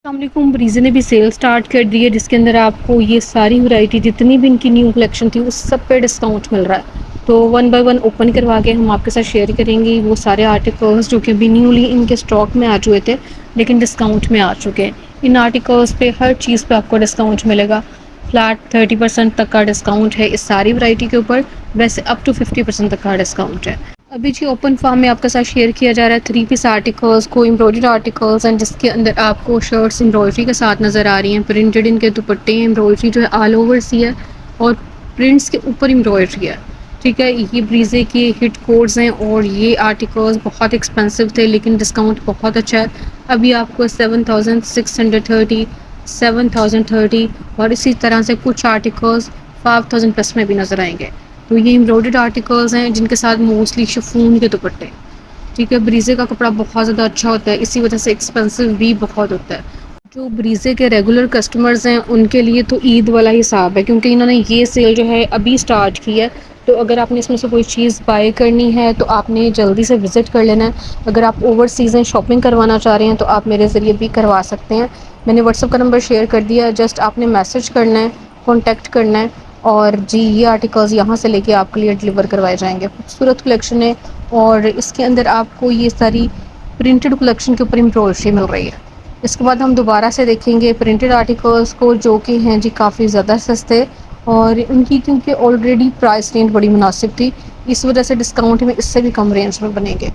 अस्सलामुअलैकुम। ब्रीज़े ने भी सेल स्टार्ट कर दी है जिसके अंदर आपको ये सारी वैरायटी जितनी भी इनकी न्यू कलेक्शन थी उस सब पे डिस्काउंट मिल रहा है। तो वन बाय वन ओपन करवा के हम आपके साथ शेयर करेंगे वो सारे आर्टिकल्स जो कि अभी न्यूली इनके स्टॉक में आ चुके थे लेकिन डिस्काउंट में आ चुके हैं। इन आर्टिकल्स पे हर चीज़ पे आपको डिस्काउंट मिलेगा। फ्लैट 30% तक का डिस्काउंट है इस सारी वैरायटी के ऊपर। वैसे अप टू 50% तक का डिस्काउंट है। अभी जी ओपन फार्म में आपके साथ शेयर किया जा रहा है 3 पीस आर्टिकल्स को एम्ब्रॉयडर्ड आर्टिकल्स एंड जिसके अंदर आपको शर्ट्स एम्ब्रॉयडरी के साथ नज़र आ रही हैं। प्रिंटेड इनके दुपट्टे एम्ब्रॉयडरी जो है ऑल ओवर सी है और प्रिंट्स के ऊपर एम्ब्रॉयडरी है। ठीक है, ये ब्रीजे के हिट कोड्स हैं और ये आर्टिकल्स बहुत एक्सपेंसिव थे लेकिन डिस्काउंट बहुत अच्छा है। अभी आपको 7630, 7030 और इसी तरह से कुछ आर्टिकल्स 5000 प्लस में भी नज़र आएंगे। तो ये एम्ब्रॉयडर्ड आर्टिकल्स हैं जिनके साथ मोस्टली शिफॉन के दुपट्टे। ठीक है, ब्रीजे का कपड़ा बहुत ज़्यादा अच्छा होता है, इसी वजह से एक्सपेंसिव भी बहुत होता है। जो ब्रीजे के रेगुलर कस्टमर्स हैं उनके लिए तो ईद वाला हिसाब है क्योंकि इन्होंने ये सेल जो है अभी स्टार्ट की है। तो अगर आपने इसमें से कोई चीज़ बाय करनी है तो आपने जल्दी से विज़िट कर लेना है। अगर आप ओवरसीज़ शॉपिंग करवाना चाह रहे हैं तो आप मेरे ज़रिए भी करवा सकते हैं। मैंने व्हाट्सअप का नंबर शेयर कर दिया है, जस्ट आपने मैसेज करना है, कॉन्टैक्ट करना है और जी ये आर्टिकल्स यहाँ से लेके आपके लिए डिलीवर करवाए जाएंगे। खूबसूरत कलेक्शन है और इसके अंदर आपको ये सारी प्रिंटेड कलेक्शन के ऊपर एम्ब्रॉयडरी मिल रही है। इसके बाद हम दोबारा से देखेंगे प्रिंटेड आर्टिकल्स को जो कि हैं जी काफ़ी ज़्यादा सस्ते और उनकी क्योंकि ऑलरेडी प्राइस रेंज बड़ी मुनासिब थी इस वजह से डिस्काउंट में इससे भी कम रेंज में बनेंगे।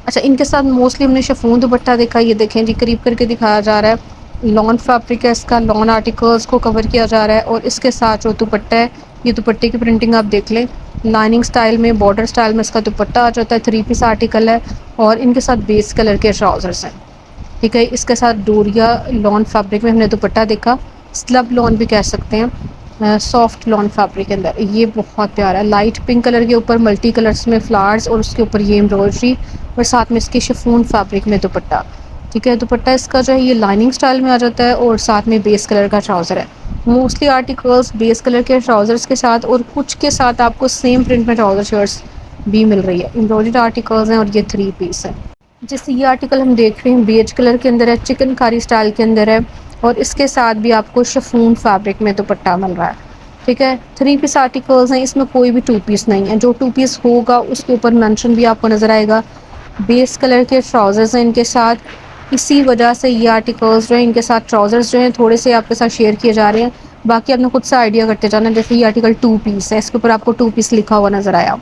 अच्छा, इनके साथ मोस्टली हमने शिफॉन दुपट्टा देखा, ये देखें जी करीब करके दिखाया जा रहा है। लॉन फैब्रिक है इसका, लॉन आर्टिकल्स को कवर किया जा रहा है और इसके साथ जो दुपट्टा है ये दुपट्टे की प्रिंटिंग आप देख लें। लाइनिंग स्टाइल में, बॉर्डर स्टाइल में इसका दुपट्टा आ जाता है। 3 पीस आर्टिकल है और इनके साथ बेस कलर के ट्राउज़र्स हैं। ठीक है, इसके साथ डोरिया लॉन फैब्रिक में हमने दुपट्टा देखा, स्लब लॉन भी कह सकते हैं, सॉफ्ट लॉन फैब्रिक के अंदर। ये बहुत प्यारा है, लाइट पिंक कलर के ऊपर मल्टी कलर्स में फ्लावर्स और उसके ऊपर ये एम्ब्रॉयडरी और साथ में इसके शिफॉन फैब्रिक में दुपट्टा। ठीक है, दुपट्टा इसका जो है ये लाइनिंग स्टाइल में आ जाता है और साथ में बेस कलर का ट्राउज़र है। मोस्टली आर्टिकल्स बेस कलर के ट्राउज़र्स के साथ और कुछ के साथ आपको सेम प्रिंट में ट्राउज़र शर्ट्स भी मिल रही है। एम्ब्रॉयडर्ड आर्टिकल्स हैं और ये 3 पीस है। जैसे ये आर्टिकल हम देख रहे हैं बेज कलर के अंदर है, चिकनकारी स्टाइल के अंदर है और इसके साथ भी आपको शिफॉन फैब्रिक में दुपट्टा मिल रहा है। ठीक है, 3 पीस आर्टिकल्स हैं, इसमें कोई भी 2 पीस नहीं है। जो 2 पीस होगा उसके ऊपर मेंशन भी आपको नज़र आएगा। बेस कलर के ट्राउज़र्स हैं इनके साथ, इसी वजह से ये आर्टिकल्स जो हैं इनके साथ ट्राउज़र्स जो हैं थोड़े से आपके साथ शेयर किए जा रहे हैं। बाकी आपने खुद से आइडिया करते जाना। जैसे ये आर्टिकल 2 पीस है, इसके ऊपर आपको 2 पीस लिखा हुआ नज़र आया।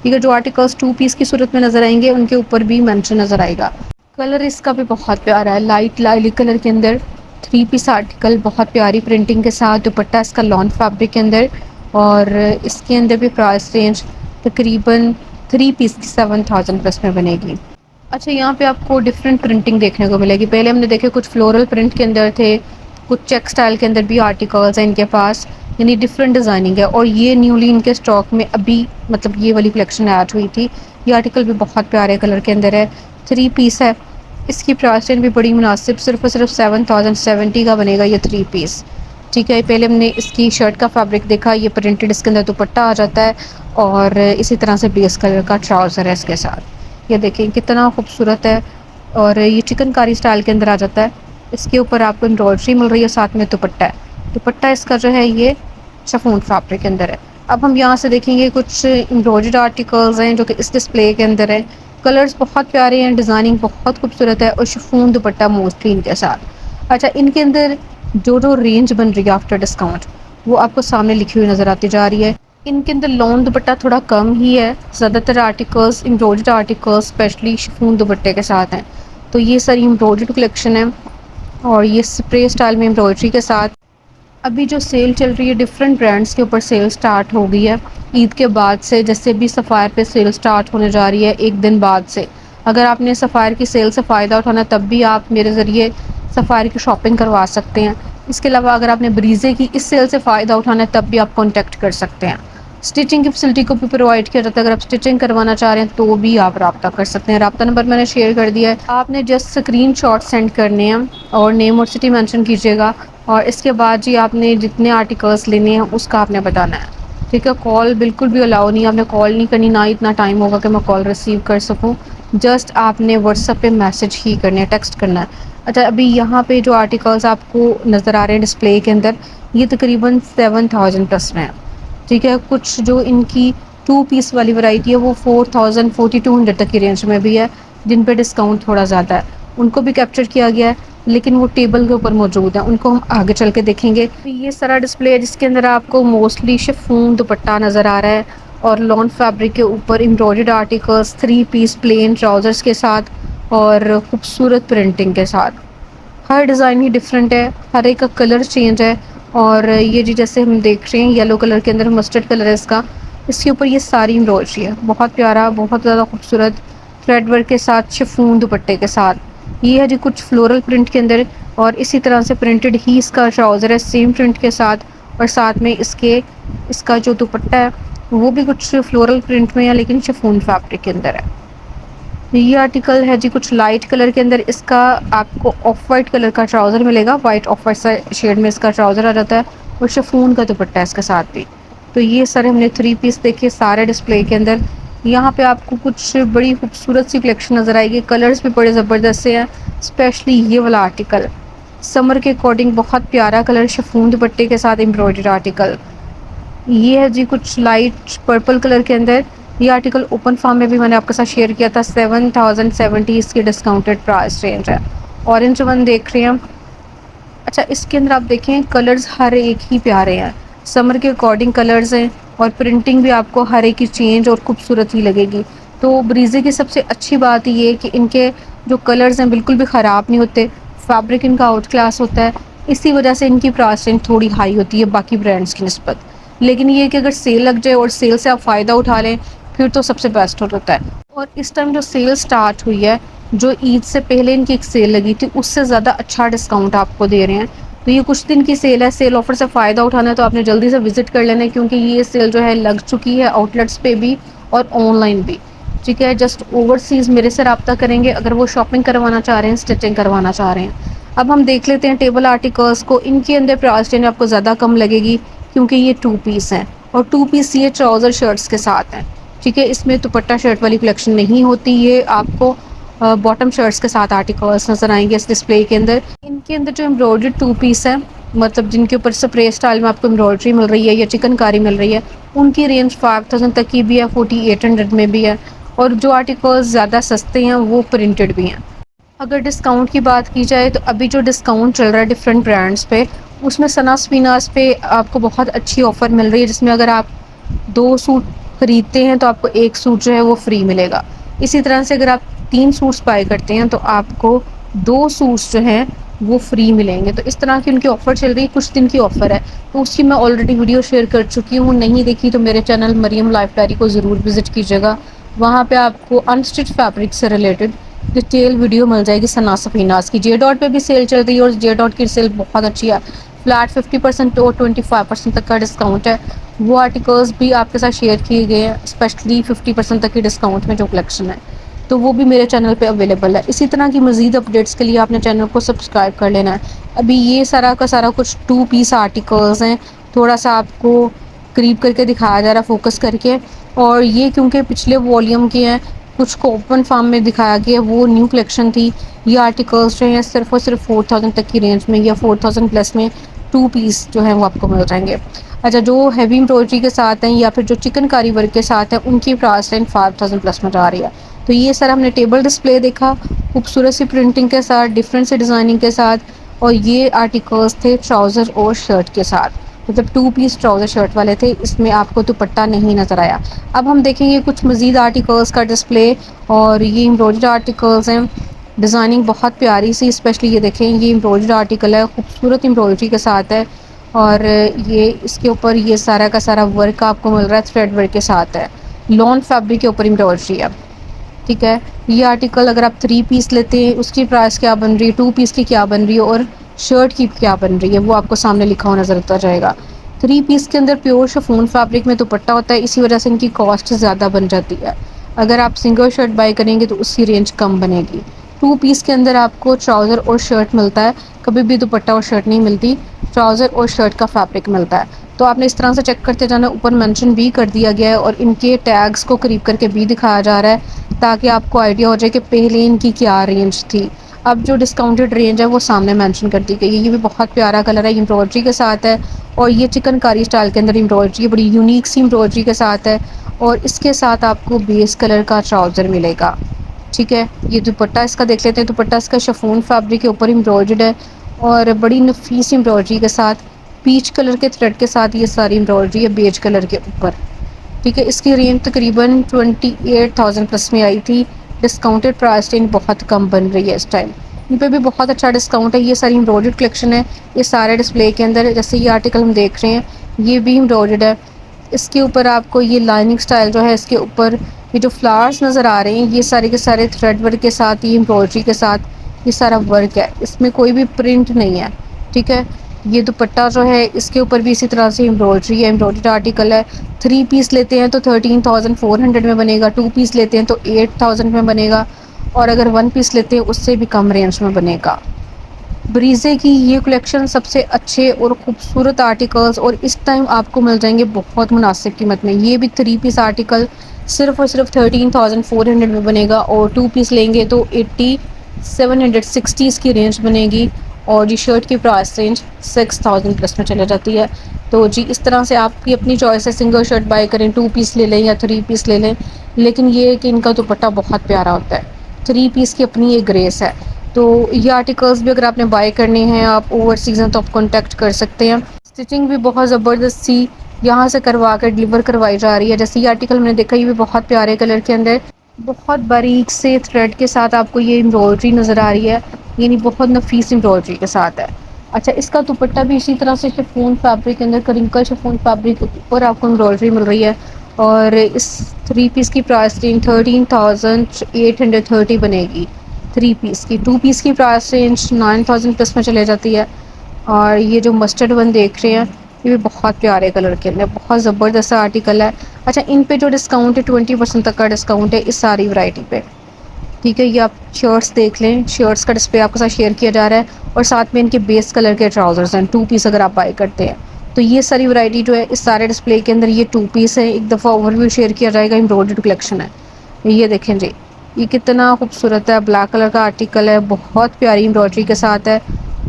ठीक है, जो आर्टिकल्स 2 पीस की सूरत में नज़र आएंगे उनके ऊपर भी मेंशन नज़र आएगा। कलर इसका भी बहुत प्यारा है, लाइट लाइली कलर के अंदर 3 पीस आर्टिकल, बहुत प्यारी प्रिंटिंग के साथ। दुपट्टा इसका लॉन फैब्रिक के अंदर और इसके अंदर भी प्राइस रेंज तकरीबन 3 पीस की 7000 प्लस में बनेगी। अच्छा, यहाँ पे आपको डिफरेंट प्रिंटिंग देखने को मिलेगी। पहले हमने देखे कुछ फ्लोरल प्रिंट के अंदर थे, कुछ चेक स्टाइल के अंदर भी आर्टिकल्स हैं इनके पास, यानी डिफरेंट डिज़ाइनिंग है। और ये न्यूली इनके स्टॉक में अभी मतलब ये वाली कलेक्शन ऐड हुई थी। ये आर्टिकल भी बहुत प्यारे कलर के अंदर है, 3 पीस है। इसकी प्राइस रेंज भी बड़ी मुनासिब, सिर्फ और सिर्फ 7070 का बनेगा ये 3 पीस। ठीक है, पहले हमने इसकी शर्ट का फैब्रिक देखा, ये प्रिंटेड इसके अंदर दुपट्टा आ जाता है और इसी तरह से बेस कलर का ट्राउज़र है इसके साथ। ये देखें कितना खूबसूरत है और ये चिकनकारी स्टाइल के अंदर आ जाता है। इसके ऊपर आपको एम्ब्रॉयडरी मिल रही है, साथ में दुपट्टा है। दुपट्टा इसका जो है ये शिफॉन फैब्रिक के अंदर है। अब हम यहाँ से देखेंगे कुछ एम्ब्रॉयडर्ड आर्टिकल्स हैं जो कि इस डिस्प्ले के अंदर है। कलर्स बहुत प्यारे हैं, डिज़ाइनिंग बहुत खूबसूरत है और शिफॉन दुपट्टा मोस्टली इनके साथ। अच्छा, इनके अंदर जो जो रेंज बन रही है आफ्टर डिस्काउंट वो आपको सामने लिखी हुई नज़र आती जा रही है। इनके अंदर लॉन दुपट्टा थोड़ा कम ही है, ज़्यादातर articles embroidered articles specially chiffon दुपट्टे के साथ हैं। तो ये सारी एम्ब्रॉयडर्ड कलेक्शन है और ये स्प्रे स्टाइल में एम्ब्रॉयडरी के साथ। अभी जो सेल चल रही है डिफरेंट ब्रांड्स के ऊपर सेल स्टार्ट हो गई है ईद के बाद से। जैसे भी सफ़ायर पे सेल स्टार्ट होने जा रही है एक दिन बाद से। अगर आपने सफ़ायर की सेल से फ़ायदा उठाना तब भी आप मेरे ज़रिए सफ़ायर की शॉपिंग करवा सकते हैं। इसके अलावा अगर आपने ब्रीज़े की इस सेल से फ़ायदा उठाना है तब भी आप कॉन्टैक्ट कर सकते हैं। स्टिचिंग की फैसिलिटी को भी प्रोवाइड किया जाता है, अगर आप स्टिचिंग करवाना चाह रहे हैं तो भी आप रब्ता कर सकते हैं। रब्ता नंबर मैंने शेयर कर दिया है, आपने जस्ट स्क्रीनशॉट सेंड करने हैं और नेम और सिटी मेंशन कीजिएगा और इसके बाद जी आपने जितने आर्टिकल्स लेने हैं उसका आपने बताना है। ठीक है, कॉल बिल्कुल भी अलाउ नहीं है, आपने कॉल नहीं करनी, ना इतना टाइम होगा कि मैं कॉल रिसीव कर सकूं। जस्ट आपने व्हाट्सएप पे मैसेज ही करने हैं, टेक्स्ट करना है। अच्छा, अभी यहाँ पे जो आर्टिकल्स आपको नज़र आ रहे हैं डिस्प्ले के अंदर, ये तकरीबन 7000 प्लस में है, ठीक है। कुछ जो इनकी 2 पीस वाली वैरायटी है वो 4000 4200 तक की रेंज में भी है, जिन पे डिस्काउंट थोड़ा ज़्यादा है। उनको भी कैप्चर किया गया है, लेकिन वो टेबल के ऊपर मौजूद है, उनको हम आगे चल के देखेंगे। ये सारा डिस्प्ले है जिसके अंदर आपको मोस्टली शिफॉन दुपट्टा नज़र आ रहा है और लॉन फैब्रिक के ऊपर embroidered articles, 3 piece plain trousers के साथ और खूबसूरत प्रिंटिंग के साथ। हर डिज़ाइन ही डिफरेंट है, हर एक का कलर चेंज है। और ये जी जैसे हम देख रहे हैं येलो कलर के अंदर मस्टर्ड कलर है इसका, इसके ऊपर ये सारी एम्ब्रॉयडरी है, बहुत प्यारा, बहुत ज़्यादा खूबसूरत थ्रेड वर्क के साथ शिफॉन दुपट्टे के साथ। ये है जी कुछ फ्लोरल प्रिंट के अंदर और इसी तरह से प्रिंटेड ही इसका ट्राउज़र है सेम प्रिंट के साथ, और साथ में इसका जो दुपट्टा है वो भी कुछ फ्लोरल प्रिंट में है लेकिन शिफॉन फैब्रिक के अंदर है। ये आर्टिकल है जी कुछ लाइट कलर के अंदर, इसका आपको ऑफ वाइट कलर का ट्राउज़र मिलेगा, वाइट ऑफ वाइट सा शेड में इसका ट्राउज़र आ जाता है और शिफॉन का दुपट्टा है इसके साथ भी। तो ये सारे हमने 3 पीस देखे सारे डिस्प्ले के अंदर। यहाँ पे आपको कुछ बड़ी खूबसूरत सी कलेक्शन नज़र आएगी, कलर्स भी बड़े ज़बरदस्त से हैं, स्पेशली ये वाला आर्टिकल समर के अकॉर्डिंग बहुत प्यारा कलर, शिफॉन दुपट्टे के साथ एम्ब्रॉयडर्ड आर्टिकल। ये है जी कुछ लाइट पर्पल कलर के अंदर, ये आर्टिकल ओपन फॉर्म में भी मैंने आपके साथ शेयर किया था, 7070 इसकी डिस्काउंटेड प्राइस रेंज है। ऑरेंज वन देख रहे हैं हम। अच्छा, इसके अंदर आप देखें कलर्स हर एक ही प्यारे हैं, समर के अकॉर्डिंग कलर्स हैं और प्रिंटिंग भी आपको हर एक की चेंज और खूबसूरत ही लगेगी। तो ब्रीजे की सबसे अच्छी बात ये है कि इनके जो कलर्स हैं बिल्कुल भी ख़राब नहीं होते, फैब्रिक इनका आउट क्लास होता है, इसी वजह से इनकी प्राइस रेंज थोड़ी हाई होती है बाकी ब्रांड्स की निस्बत। लेकिन ये कि अगर सेल लग जाए और सेल से आप फ़ायदा उठा लें फिर तो सबसे बेस्ट होता है। और इस टाइम जो सेल स्टार्ट हुई है, जो ईद से पहले इनकी एक सेल लगी थी उससे ज़्यादा अच्छा डिस्काउंट आपको दे रहे हैं। तो ये कुछ दिन की सेल है, सेल ऑफर से फ़ायदा उठाना है तो आपने जल्दी से विजिट कर लेना है, क्योंकि ये सेल जो है लग चुकी है आउटलेट्स पे भी और ऑनलाइन भी, ठीक है। जस्ट ओवरसीज़ मेरे से रब्ता करेंगे अगर वो शॉपिंग करवाना चाह रहे हैं, स्टिचिंग करवाना चाह रहे हैं। अब हम देख लेते हैं टेबल आर्टिकल्स को, इनके अंदर प्राइस रेंज आपको ज़्यादा कम लगेगी क्योंकि ये 2 पीस हैं और 2 पीस ये ट्राउज़र शर्ट्स के साथ हैं, ठीक है। इसमें दुपट्टा शर्ट वाली कलेक्शन नहीं होती, ये आपको बॉटम शर्ट्स के साथ आर्टिकल्स नज़र आएंगे इस डिस्प्ले के अंदर। इनके अंदर जो एम्ब्रॉयडर्ड 2 पीस है, मतलब जिनके ऊपर स्प्रे स्टाइल में आपको एम्ब्रॉयडरी मिल रही है या चिकनकारी मिल रही है, उनकी रेंज 5000 तक की भी है, 4800 में भी है। और जो आर्टिकल्स ज़्यादा सस्ते हैं वो प्रिंटेड भी हैं। अगर डिस्काउंट की बात की जाए तो अभी जो डिस्काउंट चल रहा है डिफरेंट ब्रांड्स पे, उसमें सनास फिनास पे आपको बहुत अच्छी ऑफ़र मिल रही है, जिसमें अगर आप 2 सूट ख़रीदते हैं तो आपको 1 सूट जो है वो फ्री मिलेगा। इसी तरह से अगर आप 3 सूट्स बाय करते हैं तो आपको 2 सूट्स जो हैं वो फ्री मिलेंगे। तो इस तरह की उनकी ऑफ़र चल रही है, कुछ दिन की ऑफ़र है, तो उसकी मैं ऑलरेडी वीडियो शेयर कर चुकी हूँ। नहीं देखी तो मेरे चैनल मरियम लाइफ डायरी को ज़रूर विज़िट कीजिएगा, वहाँ पे आपको अनस्टिच फैब्रिक से रिलेटेड डिटेल वीडियो मिल जाएगी। सनास सफीनास की जे डॉट पे भी सेल चल रही है और जे डॉट की सेल बहुत अच्छी है, फ्लैट 50% और 25% तक का डिस्काउंट है। वो आर्टिकल्स भी आपके साथ शेयर किए गए हैं, स्पेशली 50% तक की डिस्काउंट में जो कलेक्शन है, तो वो भी मेरे चैनल पे अवेलेबल है। इसी तरह की मज़ीद अपडेट्स के लिए आपने चैनल को सब्सक्राइब कर लेना है। अभी ये सारा का सारा कुछ 2 पीस आर्टिकल्स हैं, थोड़ा सा आपको करीब करके दिखाया जा रहा है फोकस करके, और ये क्योंकि पिछले वॉल्यूम के हैं, कुछ को ओपन फार्म में दिखाया गया, वो न्यू कलेक्शन थी। ये आर्टिकल्स जो हैं सिर्फ और सिर्फ 4000 तक की रेंज में या 4000 प्लस में 2 पीस जो हैं वो आपको मिल जाएंगे। अच्छा, जो हैवी एम्ब्रॉयडरी के साथ हैं या फिर जो चिकनकारी वर्क के साथ हैं, उनकी प्राइस रेंज 5000 प्लस में जा रही है। तो ये सर हमने टेबल डिस्प्ले देखा खूबसूरत सी प्रिंटिंग के साथ, डिफरेंट से डिज़ाइनिंग के साथ, और ये आर्टिकल्स थे ट्राउज़र और शर्ट के साथ, मतलब 2 पीस ट्राउज़र शर्ट वाले थे, इसमें आपको दुपट्टा नहीं नज़र आया। अब हम देखेंगे कुछ मज़ीद आर्टिकल्स का डिस्प्ले, और ये एम्ब्रॉयडर्ड आर्टिकल्स हैं, डिज़ाइनिंग बहुत प्यारी सी, स्पेशली ये देखें ये एम्ब्रॉयडर्ड आर्टिकल है, खूबसूरत एम्ब्रॉयडरी के साथ है, और ये इसके ऊपर ये सारा का सारा वर्क आपको मिल रहा है, थ्रेड वर्क के साथ है, लॉन फैब्रिक के ऊपर एम्ब्रॉयडरी है, ठीक है। ये आर्टिकल अगर आप 3 पीस लेते हैं उसकी प्राइस क्या बन रही है, 2 पीस की क्या बन रही है और शर्ट की क्या बन रही है, वो आपको सामने लिखा हुआ नज़र आता जाएगा। 3 पीस के अंदर प्योर शिफॉन फैब्रिक में दुपट्टा होता है, इसी वजह से इनकी कॉस्ट ज़्यादा बन जाती है। अगर आप सिंगल शर्ट बाय करेंगे तो उसकी रेंज कम बनेगी। 2 पीस के अंदर आपको ट्राउज़र और शर्ट मिलता है, कभी भी दुपट्टा और शर्ट नहीं मिलती, ट्राउज़र और शर्ट का फैब्रिक मिलता है। तो आपने इस तरह से चेक करते जाना, ऊपर मेंशन भी कर दिया गया है और इनके टैग्स को करीब करके भी दिखाया जा रहा है, ताकि आपको आइडिया हो जाए कि पहले इनकी क्या रेंज थी। अब जो डिस्काउंटेड रेंज है वो सामने मेंशन कर दी गई है। ये भी बहुत प्यारा कलर है, एम्ब्रॉयडरी के साथ है और ये चिकनकारी स्टाइल के अंदर एम्ब्रॉयडरी, बड़ी यूनिक सी एम्ब्रॉयडरी के साथ है और इसके साथ आपको बेस कलर का ट्राउज़र मिलेगा। ठीक है, ये दुपट्टा इसका देख लेते हैं। दुपट्टा इसका शिफॉन फैब्रिक के ऊपर एम्ब्रॉयडर्ड है और बड़ी नफीस एम्ब्रॉयडरी के साथ पीच कलर के थ्रेड के साथ ये सारी एम्ब्रॉयडरी है बेज कलर के ऊपर। ठीक है, इसकी रेंज तकरीबन 28,000 प्लस में आई थी। डिस्काउंटेड प्राइस रेंज बहुत कम बन रही है इस टाइम। इन पे भी बहुत अच्छा डिस्काउंट है। ये सारी एम्ब्रॉयडर्ड कलेक्शन है, ये सारे डिस्प्ले के अंदर। जैसे ये आर्टिकल हम देख रहे हैं ये भी एम्ब्रॉयडर्ड है। इसके ऊपर आपको ये लाइनिंग स्टाइल जो है, इसके ऊपर ये जो फ्लावर्स नज़र आ रहे हैं ये सारे के सारे थ्रेड वर्क के साथ, ये एम्ब्रॉयडरी के साथ ये सारा वर्क है, इसमें कोई भी प्रिंट नहीं है। ठीक है, ये दुपट्टा जो है इसके ऊपर भी इसी तरह से एम्ब्रॉयडरी है, एम्ब्रॉयडर्ड आर्टिकल है। 3 पीस लेते हैं तो 13,400 में बनेगा, 2 पीस लेते हैं तो 8,000 में बनेगा और अगर 1 पीस लेते हैं उससे भी कम रेंज में बनेगा। ब्रीज़े की ये कलेक्शन सबसे अच्छे और ख़ूबसूरत आर्टिकल्स और इस टाइम आपको मिल जाएंगे बहुत मुनासिब कीमत में। ये भी 3 पीस आर्टिकल सिर्फ और सिर्फ 13,400 में बनेगा और 2 पीस लेंगे तो 8760 की रेंज बनेगी और ये शर्ट की प्राइस रेंज 6,000 प्लस में चले जाती है। तो जी इस तरह से आपकी अपनी चॉइस है, सिंगल शर्ट बाय करें, 2 पीस ले लें या 3 पीस ले लें। लेकिन ये है कि इनका दुपट्टा बहुत प्यारा होता है, 3 पीस की अपनी एक ग्रेस है। तो ये आर्टिकल्स भी अगर आपने बाय करने हैं, आप ओवरसीज़ हैं तो आप कॉन्टैक्ट कर सकते हैं। स्टिचिंग भी बहुत ज़बरदस्त सी यहाँ से करवा कर डिलीवर करवाई जा रही है। जैसे ये आर्टिकल मैंने देखा, ये भी बहुत प्यारे कलर के अंदर बहुत बारीक से थ्रेड के साथ आपको ये एम्ब्रॉयडरी नज़र आ रही है, यानी बहुत नफीस एम्ब्रॉयडरी के साथ है। अच्छा, इसका दुपट्टा भी इसी तरह से शिफॉन फैब्रिक के अंदर, करिंकल शिफॉन फैब्रिक पर आपको एम्ब्रॉयडरी मिल रही है और इस 3 पीस की प्राइस रेंज 13,830 बनेगी 3 पीस की। 2 पीस की प्राइस रेंज 9,000 प्लस में चले जाती है। और ये जो मस्टर्ड वन देख रहे हैं ये भी बहुत प्यारे कलर के अंदर बहुत ज़बरदस्त आर्टिकल है। अच्छा, इन पे जो डिस्काउंट है 20% तक का डिस्काउंट है इस सारी वैरायटी पे। ठीक है, ये आप शर्ट्स देख लें, शर्ट्स का डिस्प्ले आपके साथ शेयर किया जा रहा है और साथ में इनके बेस कलर के ट्राउज़र्स हैं 2 पीस अगर आप बाय करते हैं तो ये सारी वैरायटी जो है इस सारे डिस्प्ले के अंदर ये 2 पीस है। एक दफ़ा ओवरव्यू शेयर किया जाएगा, एम्ब्रॉयडर्ड कलेक्शन है। ये देखें जी, ये कितना खूबसूरत है, ब्लैक कलर का आर्टिकल है, बहुत प्यारी एम्ब्रॉयडरी के साथ है।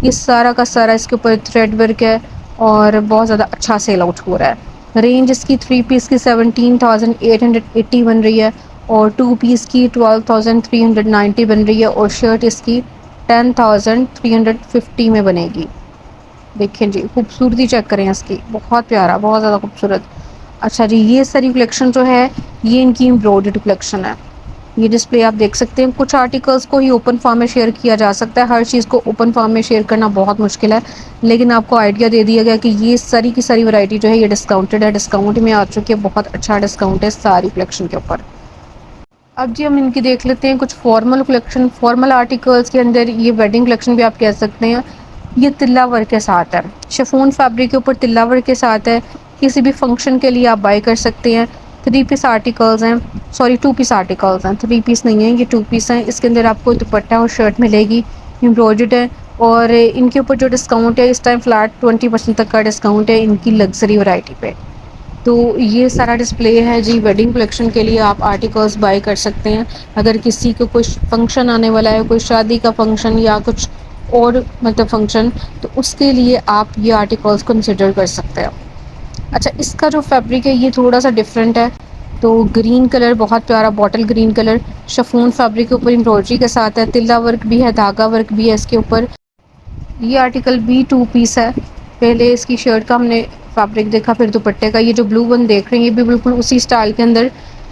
ये सारा का सारा इसके ऊपर थ्रेड वर्क है और बहुत ज़्यादा अच्छा सेल आउट हो रहा है। रेंज इसकी 3 पीस की 17,880 बन रही है और 2 पीस की 12,390 बन रही है और शर्ट इसकी 10,350 में बनेगी। देखें जी, खूबसूरती चेक करें इसकी, बहुत प्यारा, बहुत ज़्यादा खूबसूरत। अच्छा जी, ये सारी कलेक्शन जो है ये इनकी एम्ब्रॉयडर्ड कलेक्शन है। ये डिस्प्ले आप देख सकते हैं। कुछ आर्टिकल्स को ही ओपन फॉर्म में शेयर किया जा सकता है, हर चीज़ को ओपन फॉर्म में शेयर करना बहुत मुश्किल है, लेकिन आपको आइडिया दे दिया गया कि ये सारी की सारी वैरायटी जो है ये डिस्काउंटेड है, डिस्काउंट में आ चुकी है, बहुत अच्छा डिस्काउंट है सारी कलेक्शन के ऊपर। अब जी हम इनकी देख लेते हैं कुछ फॉर्मल कलेक्शन। फॉर्मल आर्टिकल्स के अंदर ये वेडिंग कलेक्शन भी आप कह सकते हैं। ये तिल्ला वर्क के साथ है, शिफॉन फैब्रिक के ऊपर तिल्ला वर्क के साथ है। किसी भी फंक्शन के लिए आप बाय कर सकते हैं। 3 पीस आर्टिकल्स हैं, सॉरी 2 पीस आर्टिकल्स हैं, 3 पीस नहीं है, ये 2 पीस हैं। इसके अंदर आपको दुपट्टा और शर्ट मिलेगी, एम्ब्रॉयडर्ड है और इनके ऊपर जो डिस्काउंट है इस टाइम फ्लैट 20% तक का डिस्काउंट है इनकी लग्जरी वैरायटी पे। तो ये सारा डिस्प्ले है जी, वेडिंग कलेक्शन के लिए आप आर्टिकल्स बाय कर सकते हैं। अगर किसी को कुछ फंक्शन आने वाला है, कोई शादी का फंक्शन या कुछ और मतलब फंक्शन, तो उसके लिए आप ये आर्टिकल्स कंसिडर कर सकते हैं। अच्छा, इसका जो फैब्रिक है ये थोड़ा सा डिफरेंट है। तो ग्रीन कलर, बहुत प्यारा bottle green colour, chiffon fabric के ऊपर एम्ब्रॉयडरी के साथ है, तिल्ला वर्क भी है, धागा वर्क भी है इसके ऊपर। ये आर्टिकल भी 2 पीस है। पहले इसकी शर्ट का हमने फैब्रिक देखा, फिर दुपट्टे का। ये जो ब्लू वन देख रहे हैं ये भी बिल्कुल उसी स्टाइल के अंदर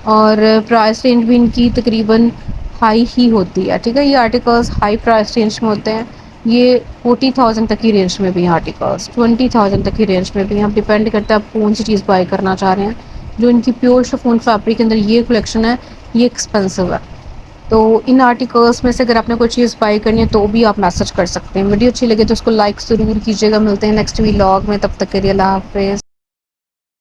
और प्राइस रेंज भी इनकी तकरीबन हाई ही होती है। ठीक है, ये आर्टिकल्स हाई प्राइस रेंज में होते हैं। ये 40,000 तक की रेंज में भी हैं आर्टिकल्स, 20,000 तक की रेंज में भी हैं। अब डिपेंड करता है आप कौन सी चीज़ बाय करना चाह रहे हैं। जो इनकी प्योर शिफॉन फैब्रिक के अंदर ये कलेक्शन है ये एक्सपेंसिव है। तो इन आर्टिकल्स में से अगर आपने कोई चीज़ बाय करनी है तो भी आप मैसेज कर सकते हैं। वीडियो अच्छी लगे तो उसको लाइक ज़रूर कीजिएगा। मिलते हैं नेक्स्ट व्लॉग में, तब तक के लिए अल्लाह हाफ़िज़।